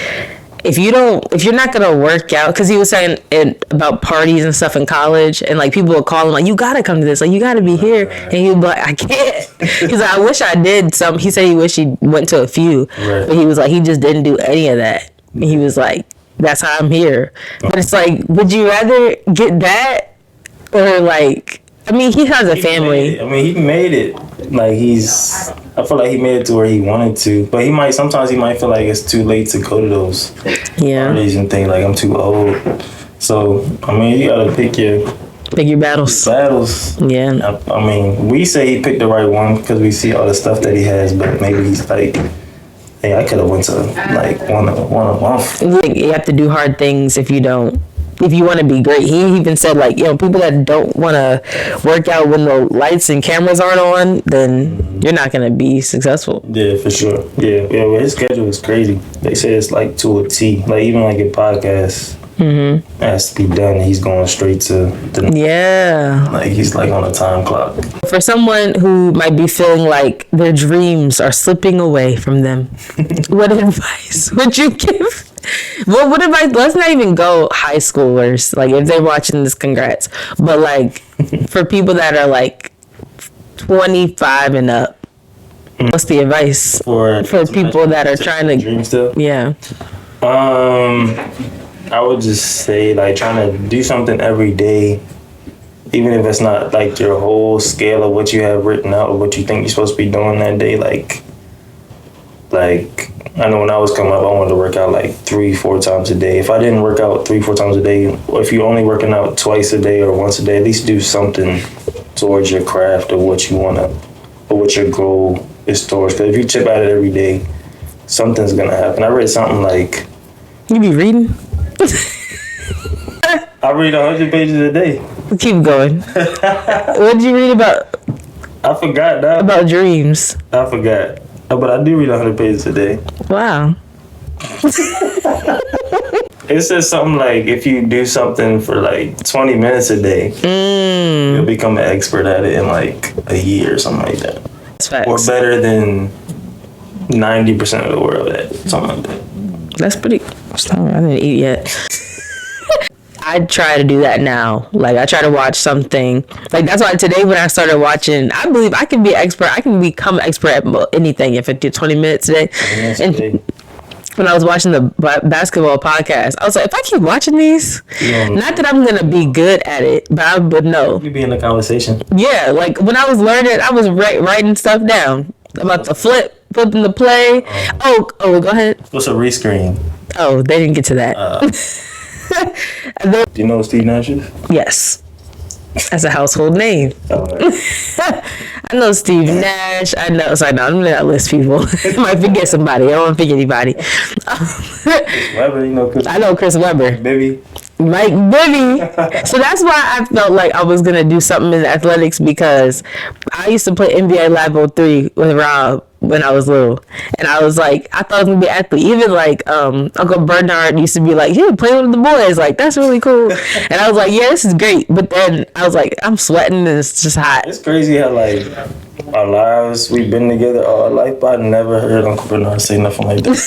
if you're not gonna work out, because he was saying it about parties and stuff in college, and like people would call him like, you gotta come to this, like you gotta be here, and he'd be like, I can't. He's like, I wish I did some. He said he wished he went to a few, but he was like, he just didn't do any of that. And he was like, that's how I'm here. But it's like, would you rather get that or like? I mean, he has a family. He made it. Like I feel like he made it to where he wanted to, but sometimes he might feel like it's too late to go to those parties and think like I'm too old. So you gotta pick your battles. Yeah. We say he picked the right one because we see all the stuff that he has, but maybe he's like, hey, I could have went to like one a month. You have to do hard things if you want to be great. He even said like, people that don't want to work out when the lights and cameras aren't on, then you're not going to be successful. Yeah, for sure. Yeah. Well, his schedule is crazy. They say it's like to a T. Like even like a podcast has to be done. He's going straight to the like he's like on a time clock. For someone who might be feeling like their dreams are slipping away from them, what advice would you give? Well, what advice? Let's not even go high schoolers. Like if they're watching this, congrats. But like for people that are like 25 and up, what's the advice for people that are trying to dream still? Yeah. I would just say like trying to do something every day, even if it's not like your whole scale of what you have written out or what you think you're supposed to be doing that day. Like I know when I was coming up, I wanted to work out like 3-4 times a day. If I didn't work out 3-4 times a day, or if you're only working out twice a day or once a day, at least do something towards your craft or what you want to, or what your goal is towards. Because if you chip at it every day, something's going to happen. I read something like... You be reading? I read 100 pages a day. Keep going. What did you read about? I forgot that. About dreams. I forgot. But I do read 100 pages a day. Wow. It says something like if you do something for like 20 minutes a day, you'll become an expert at it in like a year or something like that. That's facts. Or better than 90% of the world at something like that. That's pretty. I didn't eat yet. I try to do that now. Like, I try to watch something. Like, that's why today when I started watching, I believe I can be an expert. I can become an expert at anything if I do 20 minutes a day. And when I was watching the basketball podcast, I was like, if I keep watching these, not that I'm going to be good at it, but I would know. You be in the conversation. Yeah, like, when I was learning, I was writing stuff down about the flipping the play. Oh, go ahead. What's a rescreen? Oh, they didn't get to that. Do you know what Steve Nash is? Yes. That's a household name. I know Steve Nash. I know. So I know. I'm going to list people. I might forget somebody. I don't want to forget anybody. Webber, you know Chris. I know Chris Webber. Mike Bibby. So that's why I felt like I was going to do something in athletics, because I used to play NBA Live 03 with Rob when I was little. And I was like, I thought I was going to be an athlete. Even like Uncle Bernard used to be like, yeah, play with the boys. Like, that's really cool. And I was like, yeah, this is great. But then I was like, I'm sweating and it's just hot. It's crazy how like our lives, we've been together all our life, but I never heard Uncle Bernard say nothing like that.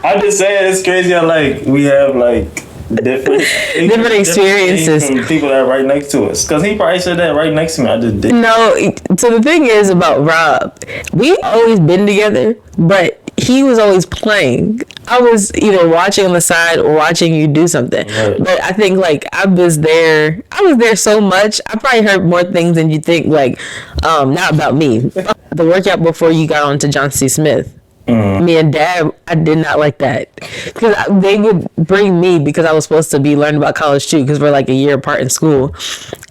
I'm just saying, it's crazy how like we have like different experiences from people that are right next to us. Because he probably said that right next to me. I just didn't. No, so the thing is about Rob, we always been together, but he was always playing. I was either watching on the side or watching you do something. Right. But I think like I was there so much. I probably heard more things than you think, like not about me. The workout before you got on to John C. Smith. Me and Dad, I did not like that, because they would bring me because I was supposed to be learning about college too, because we're like a year apart in school.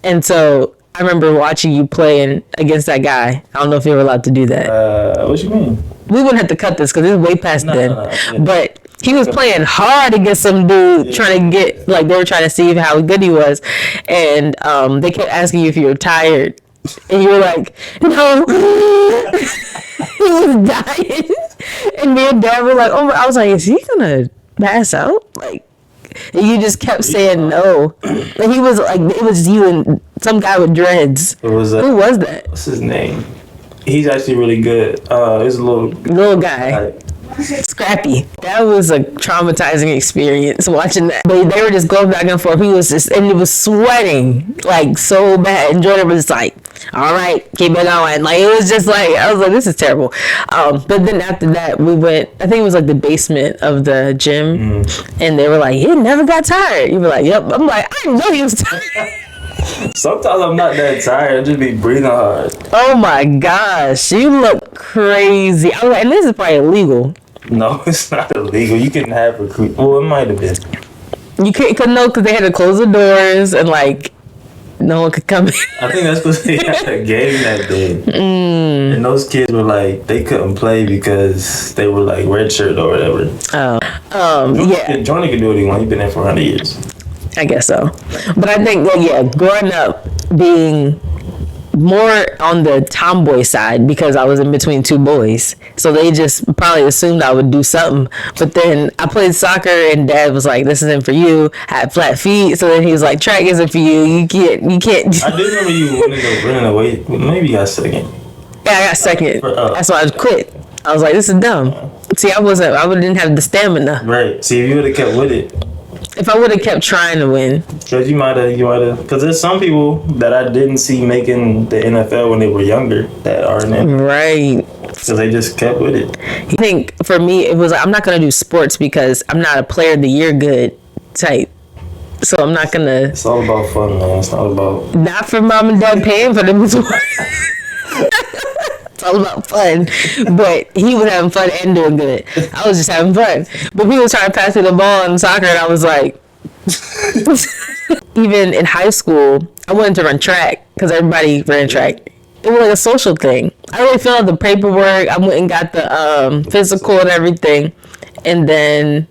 And so I remember watching you playing against that guy. I don't know if you were allowed to do that. What you mean? We wouldn't have to cut this because it's way past then. Yeah. But he was playing hard against some dude, trying to get, like, they were trying to see how good he was. And they kept asking you if you were tired. And you were like, no. He was dying. And me and Dad were like, oh, I was like, is he gonna pass out? Like, and you just kept saying no. And he was like, it was you and some guy with dreads. Who was that? What's his name? He's actually really good. He's a little guy. Scrappy. That was a traumatizing experience watching that. But they were just going back and forth. He was just, and he was sweating like so bad. And Jordan was like, all right, keep it going. Like, it was just like, I was like, this is terrible. But then after that, we went, I think it was like the basement of the gym. And they were like, he never got tired. You were like, yep. I'm like, I know he was tired. Sometimes I'm not that tired. I just be breathing hard. Oh my gosh, you look crazy. I was like, and this is probably illegal. No, it's not illegal. You can have recruit. Well, it might have been. You couldn't know because they had to close the doors and like no one could come in. I think that's because they had a game that day. And those kids were like, they couldn't play because they were like redshirt or whatever. Yeah. Johnny can do what he wants. He's been there for 100 years. I guess so. But I think that, yeah, growing up being more on the tomboy side because I was in between two boys. So they just probably assumed I would do something. But then I played soccer and Dad was like, this isn't for you. I had flat feet. So then he was like, track isn't for you. You can't. I do remember you running away. Maybe you got second. Yeah, I got second. That's why I quit. I was like, this is dumb. See, I didn't have the stamina. Right. See, if you would have kept with it. If I would have kept trying to win. Because you might have. Because there's some people that I didn't see making the NFL when they were younger that are in it. Right. So they just kept with it. I think for me, it was like, I'm not going to do sports because I'm not a player of the year good type. So I'm not going to. It's all about fun, man. It's not about. Not for mom and dad paying for them to work. It's all about fun. But he was having fun and doing good. I was just having fun. But people trying to pass me the ball in soccer and I was like. Even in high school, I wanted to run track because everybody ran track. It was like a social thing. I really filled out the paperwork. I went and got the physical and everything. And then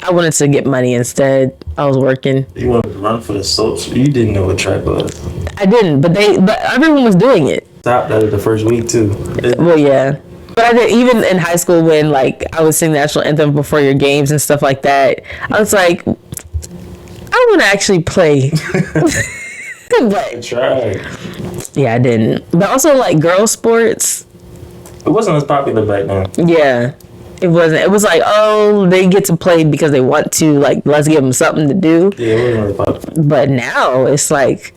I wanted to get money instead. I was working. You wanted to run for the soaps? You didn't know what track was. I didn't, but everyone was doing it. Stopped that the first week too. Well, yeah. But I did, even in high school when like I would sing the national anthem before your games and stuff like that. I was like, I want to actually play. But Try. yeah, I didn't. But also like girl sports. It wasn't as popular back then. Yeah, it wasn't. It was like, oh, they get to play because they want to. Like, let's give them something to do. Yeah, it wasn't as popular. But now it's like,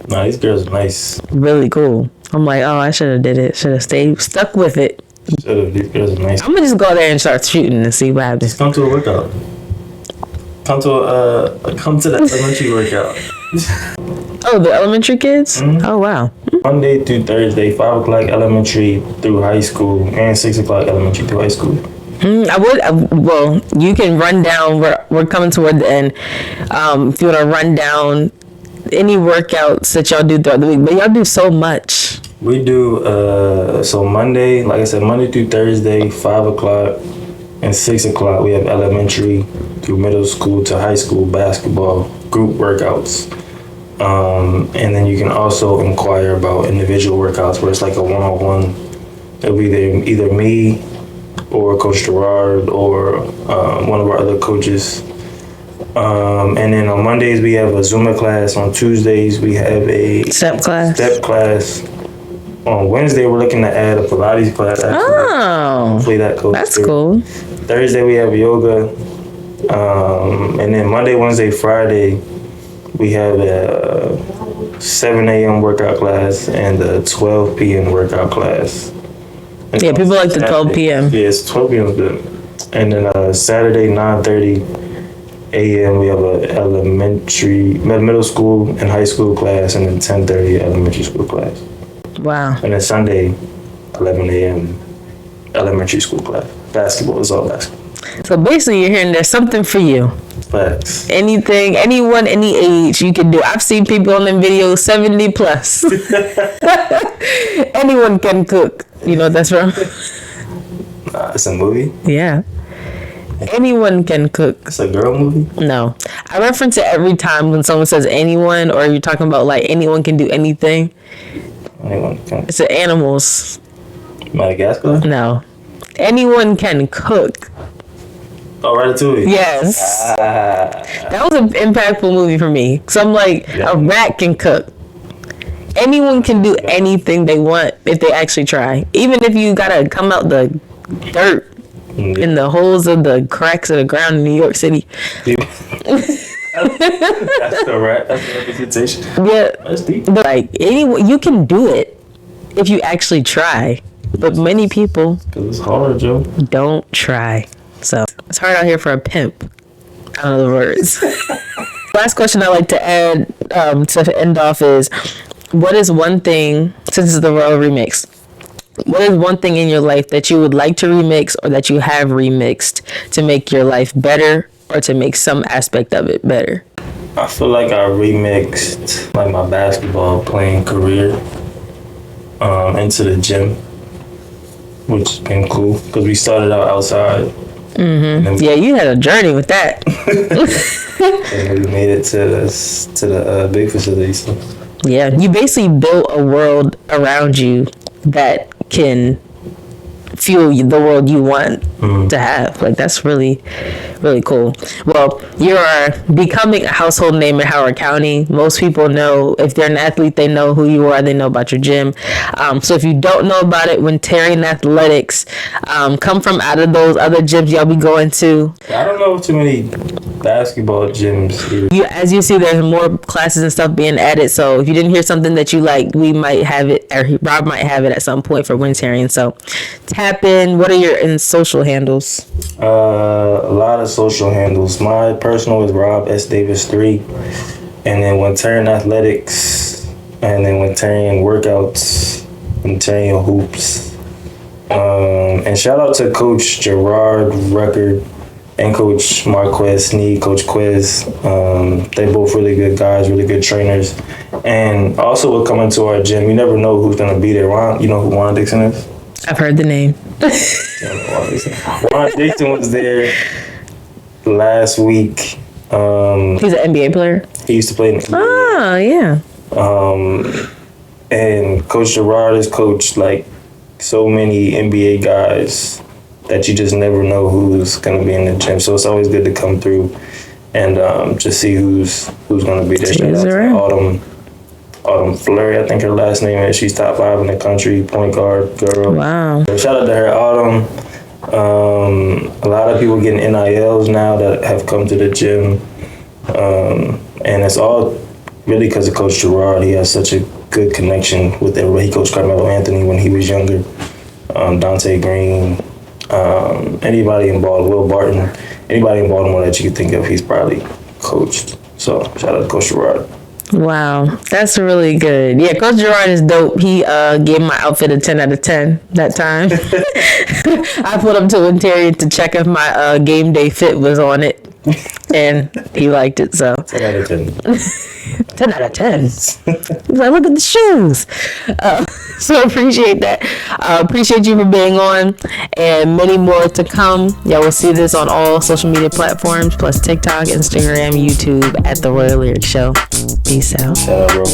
Nah, these girls are nice. really cool. I'm like, oh, I should have did it. Should have stuck with it. Should've. These girls are nice. I'm gonna just go there and start shooting and see what happens. Just come to a workout. Come to the elementary workout. Oh, the elementary kids? Mm-hmm. Oh, wow. Monday through Thursday, 5 o'clock elementary through high school, and 6 o'clock elementary through high school. Well, you can run down. We're coming toward the end. If you want to run down any workouts that y'all do throughout the week, but y'all do so much. We do, so Monday, like I said, Monday through Thursday, 5 o'clock and 6 o'clock, we have elementary through middle school to high school basketball group workouts. And then you can also inquire about individual workouts where it's like a one-on-one. It'll be either me or Coach Gerard or one of our other coaches. And then on Mondays we have a Zumba class. On Tuesdays we have a Step class. On Wednesday we're looking to add a Pilates class. Actually. Oh, Hopefully that goes that's through. cool. Thursday we have yoga. And then Monday, Wednesday, Friday we have a 7 a.m. workout class and a 12 p.m. workout class. And Yeah, people like the 12 p.m. Yeah, it's 12 p.m. is good. And then Saturday, 9:30 a.m. we have a middle school and high school class, and then 10:30 elementary school class. Wow. And then Sunday, 11 a.m. elementary school class. Basketball is all basketball. So basically, you're hearing there's something for you. Facts. Anything, anyone, any age you can do. I've seen people on them videos 70 plus. Anyone can cook. You know what that's from? It's a movie. Yeah. Anyone can cook. It's a girl movie. No. I reference it every time when someone says anyone or you're talking about like anyone can do anything. Anyone can. It's the animals. Madagascar. No. Anyone can cook. Oh, Ratatouille. Yes. Ah. That was an impactful movie for me. So I'm like, Yeah. a rat can cook. Anyone can do anything they want if they actually try. Even if you gotta come out the dirt in the holes of the cracks of the ground in New York City. That's the rat. That's the representation. Yeah. That's deep. But like anyone, you can do it if you actually try. But many people Cause it's hard, Joe. don't try. So it's hard out here for a pimp. I don't know the words. Last question I like to add to end off is, what is one thing, since it's the Rhoyal remix, what is one thing in your life that you would like to remix or that you have remixed to make your life better or to make some aspect of it better? I feel like I remixed like my basketball playing career into the gym, which has been cool because we started out outside. Mm-hmm. Yeah, you had a journey with that. And we made it to the big facility. So. Yeah, you basically built a world around you that can fuel the world you want to have. Like, that's really, really cool. Well, you are becoming a household name in Howard County. Most people know, if they're an athlete, they know who you are. They know about your gym. So if you don't know about it, when Terrying Athletics come from out of those other gyms y'all be going to. I don't know too many basketball gyms here. As you see, there's more classes and stuff being added. So if you didn't hear something that you like, we might have it, or Rob might have it at some point for Wintarian. So tap in. What are your social handles? A lot of social handles. My personal is Rob S Davis 3, and then Wintarian Athletics, and then Wintarian Workouts, Wintarian Hoops. And shout out to Coach Gerard Record and Coach Marquez Sneed, Coach Quiz. They both really good guys, really good trainers. And also we're coming to our gym. You never know who's gonna be there. Ron, you know who Juan Dixon is? I've heard the name. Juan Dixon was there last week. He's an NBA player. He used to play in the NBA. Oh, yeah. And Coach Gerard has coached like so many NBA guys that you just never know who's gonna be in the gym. So it's always good to come through and just see who's gonna be there. Shout out to Autumn Fleury, I think her last name is. She's top 5 in the country, point guard girl. Wow. So shout out to her, Autumn. A lot of people getting NILs now that have come to the gym, and it's all really because of Coach Gerard. He has such a good connection with everybody. He coached Carmelo Anthony when he was younger, Dante Green, anybody in Baltimore, Will Barton, anybody in Baltimore that you could think of, he's probably coached. So shout out to Coach Gerard. Wow, that's really good. Yeah, Coach Gerard is dope. He gave my outfit a 10 out of 10 that time. I pulled up to Interior to check if my game day fit was on it, and he liked it. So 10 out of 10. 10 out of 10. He's like, look at the shoes. So appreciate that. Appreciate you for being on, and many more to come. Y'all will see this on all social media platforms, plus TikTok, Instagram, YouTube at The Rhoyal Lyrics Show. Peace out. Shout out, bro.